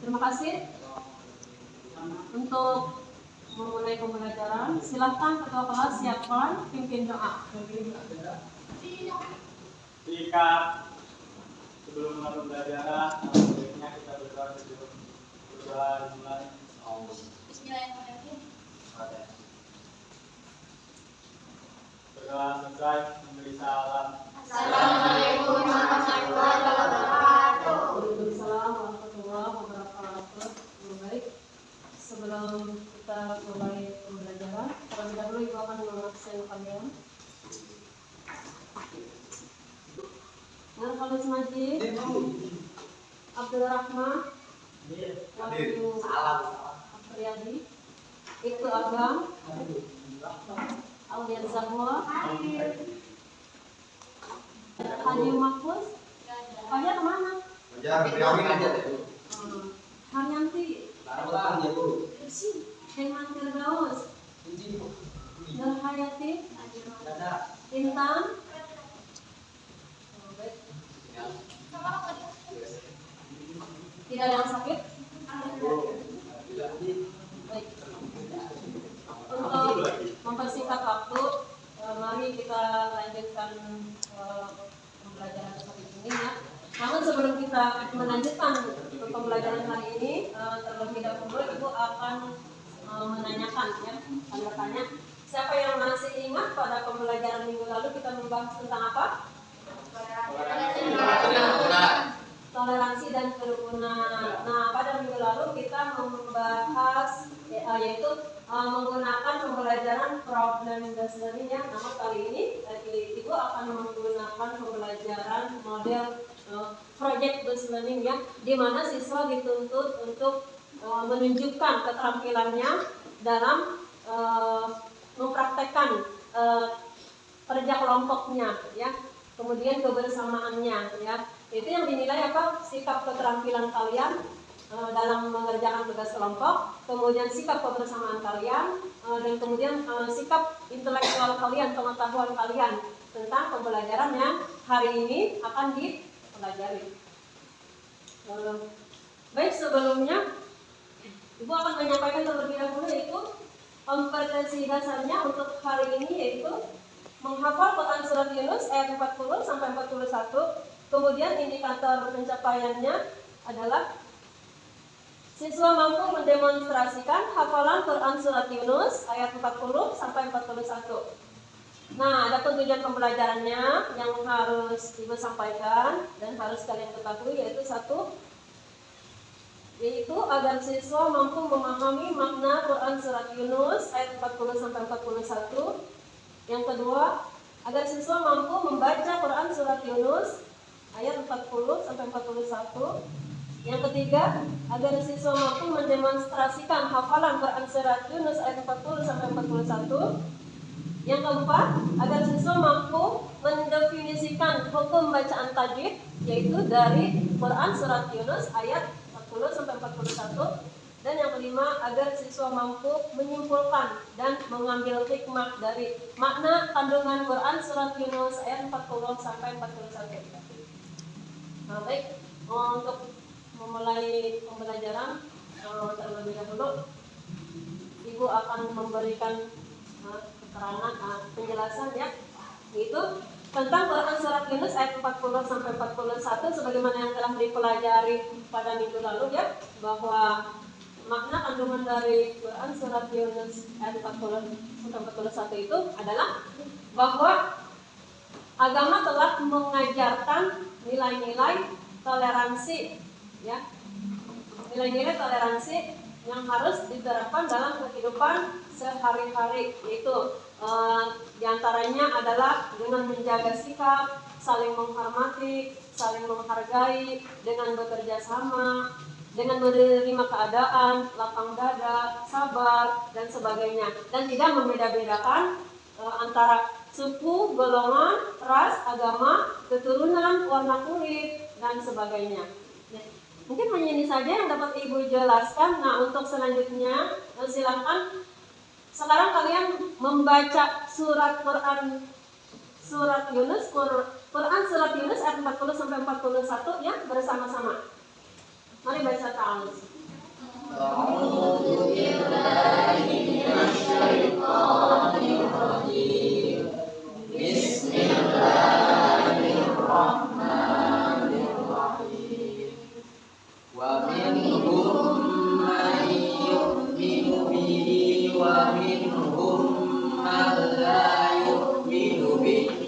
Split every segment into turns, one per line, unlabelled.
Terima kasih. Untuk memulai pembelajaran, silakan ketua kelas siapkan pimpin doa.
Jika sebelum mulai pembelajaran, sebaiknya kita berdoa dulu. Berdoa dimulai.
Bismillahirrahmanirrahim.
Berdoa selesai, memberi salam.
Assalamualaikum warahmatullahi wabarakatuh.
Waalaikumsalam warahmatullahi wabarakatuh. Baik, sebelum kita mulai pembelajaran, terlebih dahulu Ibu akan mengabsen kalian. Nur Khalid Majid, Abdul Rahman, Wahyu Apriyadi, Ibtu Agam, Aulian Zahwa, Haji Mahfuz. Kalian kemana? Haryanti, Dengan Firdaus, Nur Hayati, Intan. Tidak ada yang sakit? Baik. Untuk mempersingkat waktu, mari kita lanjutkan pembelajaran topik ini ya. Namun sebelum kita melanjutkan pembelajaran hari ini, terlebih dahulu Ibu akan menanyakan ya, tanda tanya. Siapa yang masih ingat pada pembelajaran minggu lalu kita membahas tentang apa? Toleransi dan kerukunan. Nah, pada minggu lalu kita membahas yaitu menggunakan pembelajaran problem based learning ya. Namun kali ini Ibu akan menggunakan pembelajaran model project based learning ya, di mana siswa dituntut untuk menunjukkan keterampilannya dalam mempraktekkan kerja kelompoknya ya, kemudian kebersamaannya ya. Itu yang dinilai apa? Sikap keterampilan kalian dalam mengerjakan tugas kelompok, kemudian sikap kebersamaan kalian, dan kemudian sikap intelektual kalian, pengetahuan kalian tentang pembelajaran yang hari ini akan dipelajari. Baik, sebelumnya Ibu akan menyampaikan terlebih dahulu yaitu kompetensi dasarnya untuk hari ini, yaitu menghafal Quran surat Yunus ayat 40 sampai 41. Kemudian indikator pencapaiannya adalah siswa mampu mendemonstrasikan hafalan Quran surat Yunus ayat 40 sampai 41. Nah, ada tujuan pembelajarannya yang harus Ibu sampaikan dan harus kalian ketahui, yaitu satu, yaitu agar siswa mampu memahami makna Quran surat Yunus ayat 40 sampai 41. Yang kedua, agar siswa mampu membaca Quran surat Yunus ayat 40 sampai 41. Yang ketiga, agar siswa mampu mendemonstrasikan hafalan Quran surat Yunus ayat 40 sampai 41. Yang keempat, agar siswa mampu mendefinisikan hukum bacaan tajwid, yaitu dari Quran surat Yunus ayat 40 sampai 41. Dan yang kelima, agar siswa mampu menyimpulkan dan mengambil hikmah dari makna kandungan Quran surat Yunus ayat 40 sampai 41. Nah, baik, untuk memulai pembelajaran terlebih dahulu Ibu akan memberikan keterangan penjelasan ya, yaitu tentang Quran surat Yunus ayat 40 sampai 41 sebagaimana yang telah dipelajari pada minggu lalu ya, bahwa makna kandungan dari Quran surat Yunus ayat 40 sampai 41 itu adalah bahwa agama telah mengajarkan nilai-nilai toleransi ya, nilai-nilai toleransi yang harus diterapkan dalam kehidupan sehari-hari, yaitu diantaranya adalah dengan menjaga sikap, saling menghormati, saling menghargai, dengan bekerja sama, dengan menerima keadaan, lapang dada, sabar, dan sebagainya, dan tidak membeda-bedakan antara suku, golongan, ras, agama, keturunan, warna kulit, dan sebagainya. Mungkin hanya ini saja yang dapat Ibu jelaskan. Nah, untuk selanjutnya silakan sekarang kalian membaca surat Quran surat Yunus Quran surat Yunus ayat 40 sampai 41 ya, bersama-sama. Mari baca ta'awudz.
A'udzu billahi minasyaitonir rajim. Bismillahirrahmanirrahim. Wa minhum man yu'minu bihi wa minhum man la yu'minu bihi.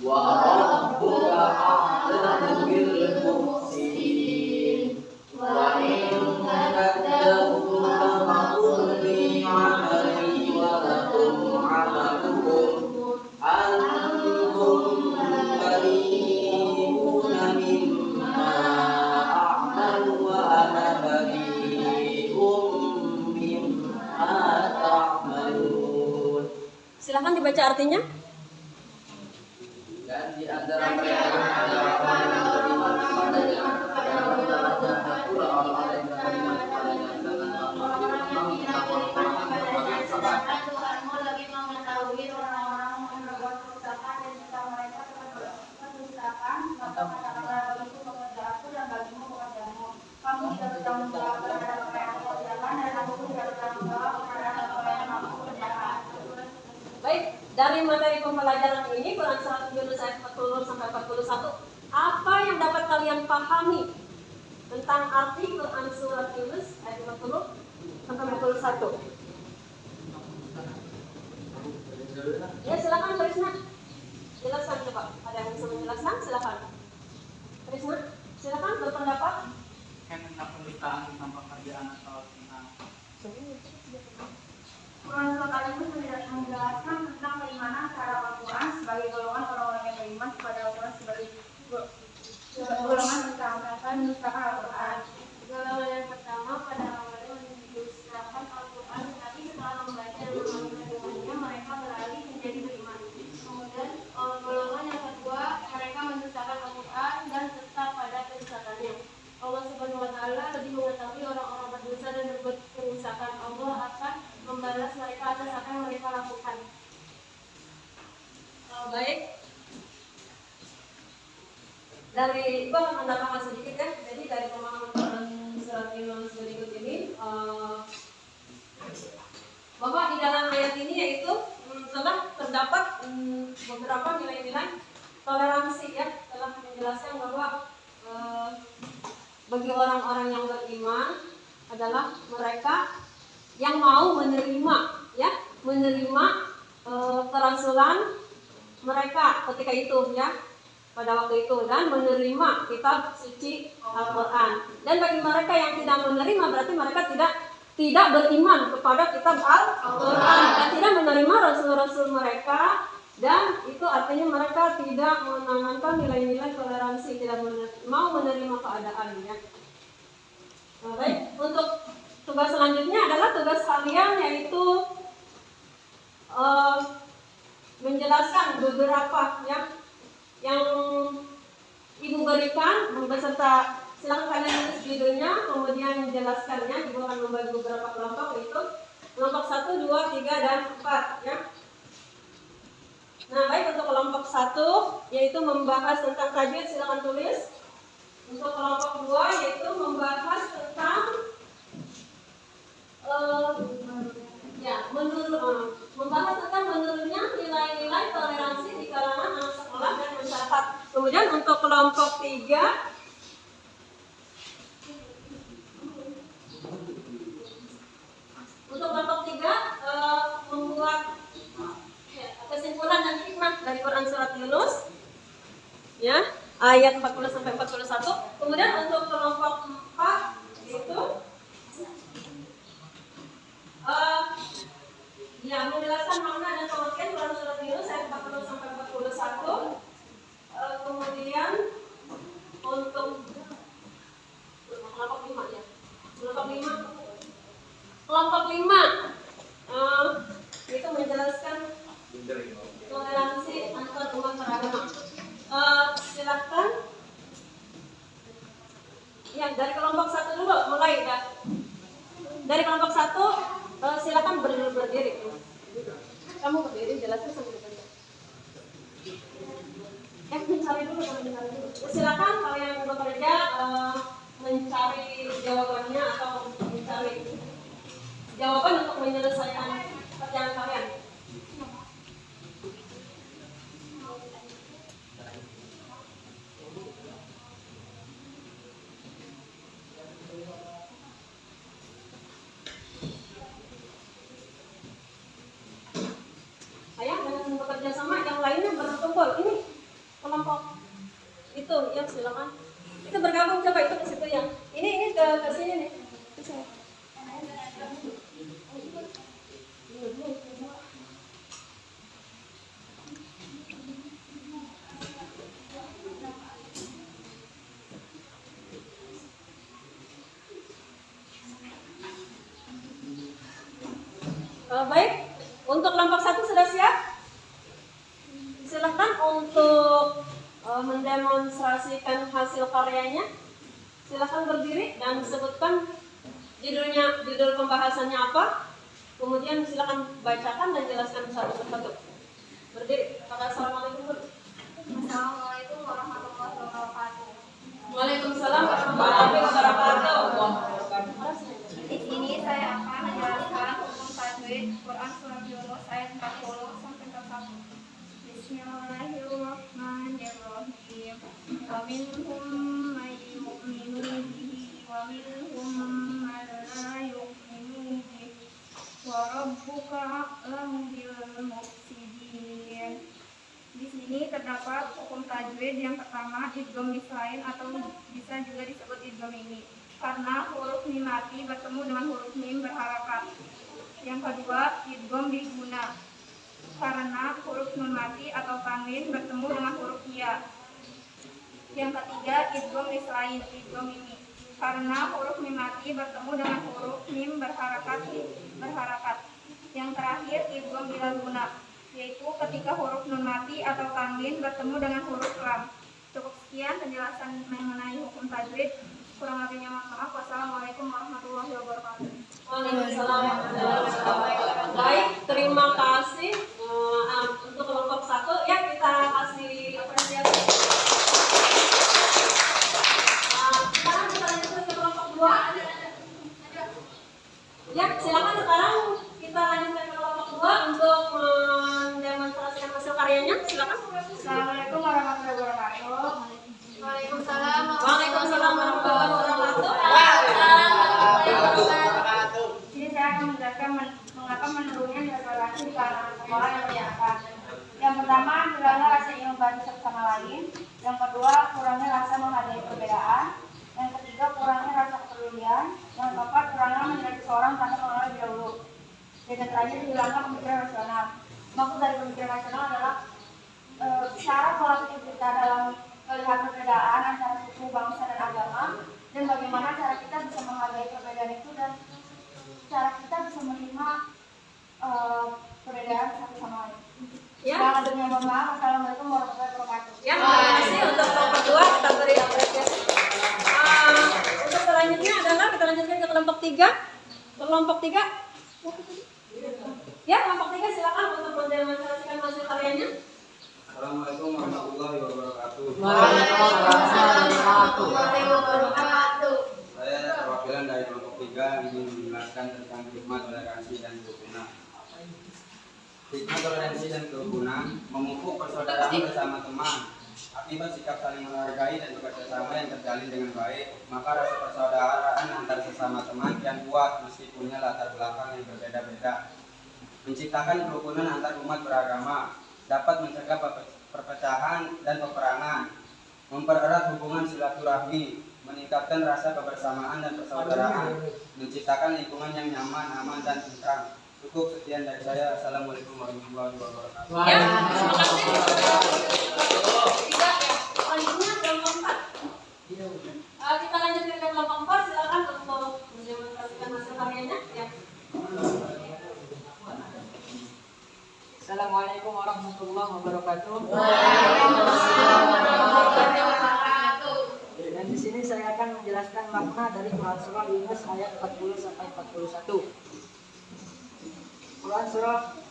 Wa rabbuka a'lamu bil mufsidin. Wa in kadzabuka faqul li 'amali wa lakum 'amalukum antum bari'una mimma a'malu wa ana bari'un mimma ta'malun.
Silakan dibaca artinya.
Dan di antara mereka ada orang yang beriman kepadanya, dan ada pula orang-orang yang beriman kepadanya dengan orang-orang yang sabar.
Tuhanmu lebih mengetahui orang-orang yang berbuat kerusakan dan jika mereka berdustakan, maka katakanlah bagiku pekerjaanku dan bagimu pekerjaanmu. Kamu tidak bertanggung jawab terhadap apa yang aku kerjakan dan aku pun tidak bertanggung jawab terhadap apa yang aku kerjakan.
Baik, dari materi pembelajaran ini Quran surat Yunus ayat 40 sampai 41, apa yang dapat kalian pahami tentang arti Quran surat Yunus ayat 40 sampai 41? Ya, silakan Krisna. Jelaskan coba. Ada yang bisa menjelaskan? Silakan. Krisna, silakan berpendapat.
Kan tentang penderitaan, tentang pekerjaan atau tentang
Quran surat Al-Yunus menjelaskan tentang keimanan terhadap Al-Quran sebagai golongan orang-orang yang beriman kepada Al-Quran sebagai golongan mendustakan Al-Quran. Golongan yang pertama pada awalnya mendustakan Al-Quran, tetapi setelah membaca dan memahami mereka beralih menjadi beriman. Kemudian golongan yang kedua mereka mendustakan Al-Quran dan tetap pada kedustakannya. Allah Subhanahu wa Ta'ala lebih mengetahui orang-orang berdosa dan berbuat kerusakan. Allah akan membalas mereka atas apa yang mereka lakukan.
Baik. Dari Ibu akan menambahkan sedikit ya. Jadi dari pemahaman Quran surat Yunus berikut ini, bahwa di dalam ayat ini yaitu telah terdapat beberapa nilai-nilai toleransi ya, telah menjelaskan bahwa bagi orang-orang yang beriman adalah mereka yang mau menerima ya, menerima kerasulan mereka ketika itu ya, pada waktu itu, dan menerima kitab suci Al-Quran. Dan bagi mereka yang tidak menerima berarti mereka tidak beriman kepada kitab Al-Quran dan tidak menerima rasul-rasul mereka, dan itu artinya mereka tidak menanamkan nilai-nilai toleransi, tidak mau menerima keadaan ya. Nah, baik, untuk tugas selanjutnya adalah tugas kalian yaitu menjelaskan beberapa yang Ibu berikan beserta, silakan kalian tulis judulnya, kemudian menjelaskannya. Ibu akan membagi beberapa kelompok, yaitu kelompok 1, 2, 3, dan 4 ya. Nah, baik, untuk kelompok 1 yaitu membahas tentang tajwid, silakan tulis. Untuk kelompok 2 yaitu membahas tentang membahas tentang menurunnya nilai-nilai toleransi di kalangan anak sekolah dan masyarakat. Kemudian untuk kelompok 3 membuat kesimpulan dan hikmah dari Quran surat Yunus ya, ayat 40 sampai 41. Kemudian untuk kelompok 4 itu menjelaskan makna dan pengertian Quran surat Yunus ayat 40 sampai 41. Kemudian untuk kelompok 5 ya. Kelompok 5 itu menjelaskan toleransi antar umat beragama. Silakan. Ya, dari kelompok 1 dulu mulai ya. Dari kelompok 1 silakan berdiri. Kamu berdiri, jelaskan sambil bergerak. Mencari dulu, mencari dulu. Silakan kalian bekerja mencari jawabannya atau mencari jawaban untuk menyelesaikan pekerjaan kalian. Ayah dengan bekerja sama, yang lainnya berkumpul. Ini kelompok itu, ya silakan. Itu bergabung coba itu ke situ yang. Ini ke sini nih. Ke sini. Baik, untuk kelompok 1 sudah siap? Silakan untuk mendemonstrasikan hasil karyanya. Silakan berdiri dan sebutkan judul pembahasannya apa. Kemudian silakan bacakan dan jelaskan satu persatu. Berdiri. Assalamualaikum.
Assalamualaikum warahmatullahi wabarakatuh.
Waalaikumsalam warahmatullahi wabarakatuh.
Di sini saya akan menjelaskan hukum tajwid Quran surat Yunus ayat 40 sampai 41. Bismillahirrahmanirrahim. Wa minhum may yu'minu bihi wa minhum man la yu'minu bihi. Wa rabbuka a'lamu bil mufsidin. Di sini terdapat hukum tajwid yang pertama idgham mislain atau bisa juga disebut idgham ini karena huruf mim mati bertemu dengan huruf mim berharakat. Yang kedua idgham diguna karena huruf nun mati atau tanwin bertemu dengan huruf ya. Yang ketiga idgham mislain idgham ini karena huruf mim mati bertemu dengan huruf mim berharakat. Yang terakhir idgham bila guna yaitu ketika huruf nun mati atau tanwin bertemu dengan huruf lam. Cukup sekian penjelasan mengenai hukum tajwid. Kurang lebihnya mohon maaf. Wassalamualaikum warahmatullahi wabarakatuh.
Waalaikumsalam warahmatullahi wabarakatuh. Baik, terima kasih untuk kelompok 1 ya, kita kasih apresiasi. Sekarang kita lanjutkan ke kelompok 2. Ya, silakan sekarang kita lanjutkan ke kelompok 2 untuk mendemonstrasikan hasil karyanya. Silakan.
Assalamualaikum warahmatullahi wabarakatuh.
Waalaikumsalam warahmatullahi wabarakatuh.
Jadi saya akan menjelaskan mengapa menurunnya nilai toleransi di kalangan sekolah yang menyenangkan. Yang pertama, hilangnya rasa ingin membantu satu sama lain. Yang kedua, kurangnya rasa menghargai perbedaan. Yang ketiga, kurangnya rasa kepedulian. Yang keempat, kurangnya menilai seseorang tanpa mengenal lebih dahulu. Dan yang terakhir, hilangnya pemikiran rasional. Maksud dari pemikiran rasional adalah cara pola pikir kita dalam melihat perbedaan antara suku, bangsa, dan agama, dan bagaimana cara kita bisa menghargai perbedaan itu dan cara kita bisa menerima perbedaan satu sama lain.
Ya.
Jangan dunia bermaaf. Assalamualaikum warahmatullahi wabarakatuh.
Ya, terima kasih untuk kelompok 2 kita beri apresiasi. Untuk selanjutnya adalah kita lanjutkan ke kelompok 3. Kelompok 3. Ya, kelompok 3 silakan untuk mendemonstrasikan hasil karyanya.
Assalamualaikum warahmatullahi wabarakatuh. Saya perwakilan dari kelompok 3 ingin menjelaskan tentang hikmah toleransi dan kerukunan. Hikmah toleransi dan kerukunan memupuk persaudaraan bersama teman. Akibat sikap saling menghargai dan bekerja sama yang terjalin dengan baik, maka rasa persaudaraan antar sesama teman kian kuat meski punya latar belakang yang berbeda-beda. Menciptakan kerukunan antar umat beragama, dapat mencegah perpecahan dan peperangan, mempererat hubungan silaturahmi, meningkatkan rasa kebersamaan dan persaudaraan, menciptakan lingkungan yang nyaman, aman, dan tentram. Cukup sekian dari saya. Assalamualaikum warahmatullahi wabarakatuh.
Ya, terima kasih. Selanjutnya kelompok 4. Kita lanjutkan ke kelompok 4. Silakan untuk mendemonstrasikan hasil karyanya. Ya.
Assalamualaikum warahmatullahi wabarakatuh. Dan di sini saya akan menjelaskan makna dari Quran surah Yunus ayat 40 sampai 41. Quran surah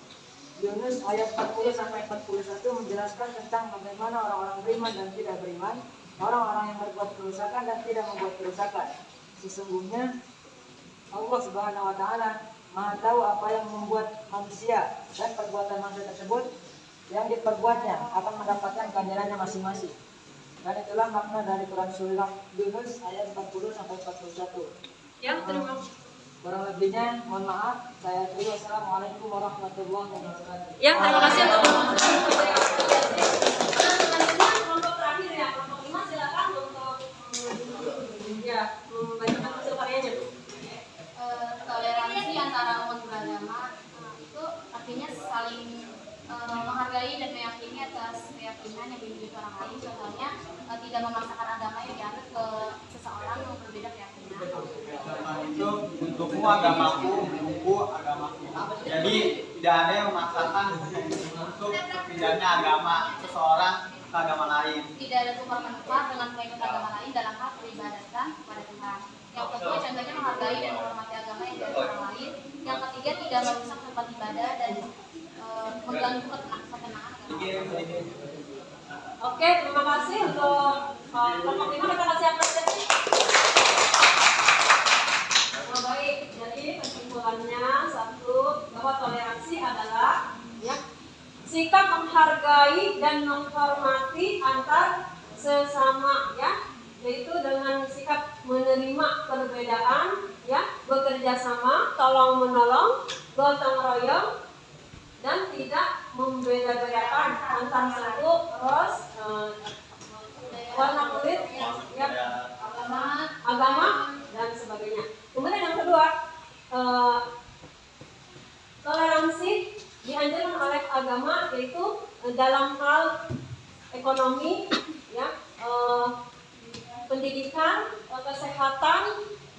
Yunus ayat 40 sampai 41 menjelaskan tentang bagaimana orang-orang beriman dan tidak beriman, orang-orang yang berbuat kerusakan dan tidak membuat kerusakan. Sesungguhnya Allah Subhanahu wa taala Maha tahu apa yang membuat manusia dan perbuatan manusia tersebut yang diperbuatnya akan mendapatkan ganjarannya masing-masing. Dan itulah makna dari Quran surah Yunus ayat 40 sampai 41.
Ya, terima kasih.
Kurang lebihnya mohon maaf. Saya akhiri. Wassalamualaikum warahmatullahi wabarakatuh.
Ya, terima kasih untuk selanjutnya kelompok terakhir ya, kelompok 5 silakan untuk ya membacakan hasil karyanya.
Toleransi antara umat beragama itu artinya saling menghargai dan meyakini atas keyakinan yang dimiliki orang lain. Contohnya tidak memaksakan agama yang dianut ke seseorang yang berbeda keyakinan.
Contoh itu untukmu agamaku, untukku agamaku. Jadi tidak ada yang memaksakan untuk pindah agama seseorang ke agama lain.
Tidak ada tukar menukar dengan pengikut agama lain dalam hal peribadatan kepada Tuhan. Yang kedua, contohnya menghargai dan menghormati agama yang dari orang lain. Yang ketiga, tidak merusak tempat ibadah dan mengganggu ketenangan agama.
Oke, terima kasih untuk kelompok 5 kita kasih apresiasi. Nah, baik, jadi kesimpulannya satu bahwa toleransi adalah ya sikap menghargai dan menghormati antar sesama ya, yaitu dengan sikap menerima perbedaan ya, bekerja sama, tolong menolong, gotong royong, dan tidak membeda-bedakan antar suku, ras, warna kulit, ya, agama, dan sebagainya. Kemudian yang kedua, toleransi dianjurkan oleh agama yaitu dalam hal ekonomi, ya, pendidikan, kesehatan,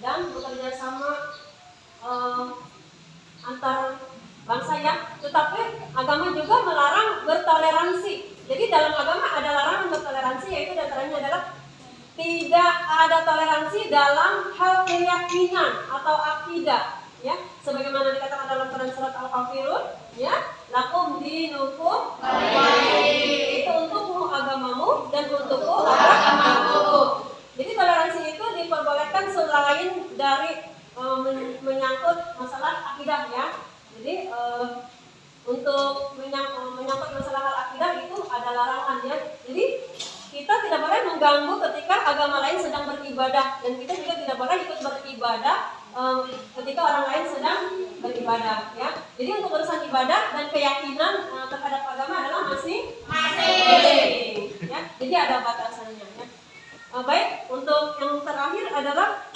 dan bekerja sama antar bangsa ya. Tetapi agama juga melarang bertoleransi. Jadi dalam agama ada larangan bertoleransi, yaitu diantaranya adalah tidak ada toleransi dalam hal keyakinan atau akidah ya, sebagaimana dikatakan dalam Quran surat Al-Kafirun ya, lakum dinukum waliyadin, itu untukmu agamamu dan untukku agamaku. Jadi toleransi itu diperbolehkan selain dari menyangkut masalah akidah ya. Jadi untuk menyangkut masalah hal akidah itu ada larangan ya. Jadi kita tidak boleh mengganggu ketika agama lain sedang beribadah, dan kita juga tidak boleh ikut beribadah ketika orang lain sedang beribadah ya. Jadi untuk urusan ibadah dan keyakinan terhadap agama adalah masing-masing ya. Jadi ada batasannya ya. Baik, untuk yang terakhir adalah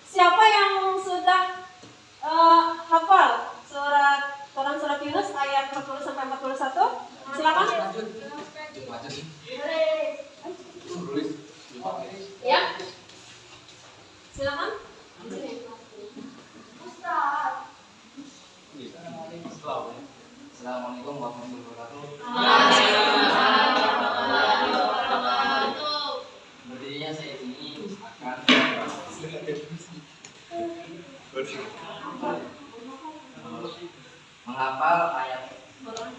siapa yang sudah hafal Quran surat Yunus ayat 40 sampai 41? Silakan. Ya. Silakan.
Assalamualaikum warahmatullahi wabarakatuh. Berdirinya saya ini akan menghafal ayat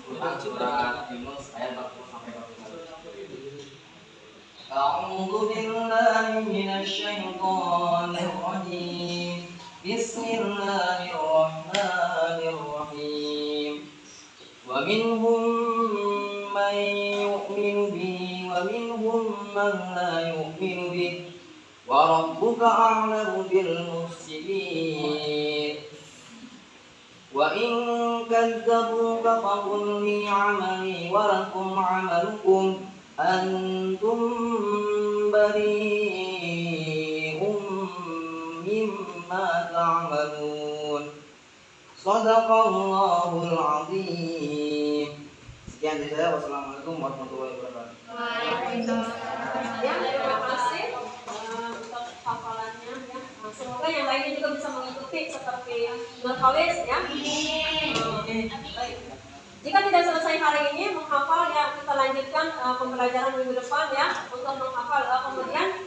Quran surat Yunus ayat 40 sampai 41. A'udzu billahi minasy syaithanir rajim. Bismillahirrahmanirrahim. Wa minhum man yu'minu bihi wa minhum man la yu'minu bihi. Wa rabbuka a'lamu bil mufsidin. Wa in kadzabuka faqul li 'amali wa lakum 'amalukum antum bari'um mimma ta'malun. Shadaqallahul 'azim. Sekian dari saya. Wassalamualaikum warahmatullahi wabarakatuh.
Waalaikumsalam.
Ya, terima kasih untuk hafalannya ya. Semoga yang lainnya juga bisa mengikuti seperti Nurhalis ya. Baik. Jika tidak selesai hari ini menghafal ya, kita lanjutkan pembelajaran minggu depan ya untuk menghafal. Kemudian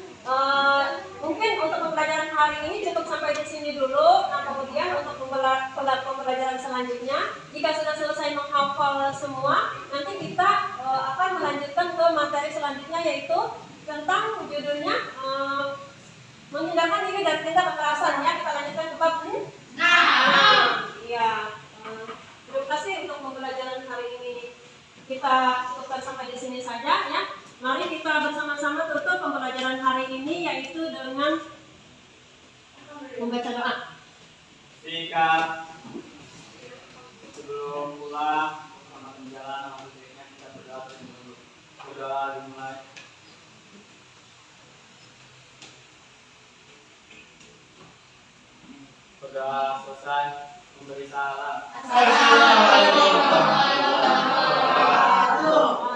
mungkin untuk pembelajaran hari ini cukup sampai di sini dulu. Nah, kemudian untuk pembelajaran selanjutnya, jika sudah selesai menghafal semua, nanti kita akan melanjutkan ke materi selanjutnya, yaitu tentang judulnya menghindarkan diri dari tindak kekerasan. Ya, kita lanjutkan ke bab ini. Iya. Terima kasih untuk pembelajaran hari ini. Kita cukupkan sampai di sini saja, ya. Mari kita bersama-sama tutup pembelajaran hari ini, yaitu dengan membaca doa.
Jika sebelum pulang sama perjalanan maksudnya kita berdoa dulu. Berdoa dimulai. Berdoa selesai memberi salam.
Assalamualaikum warahmatullahi wabarakatuh.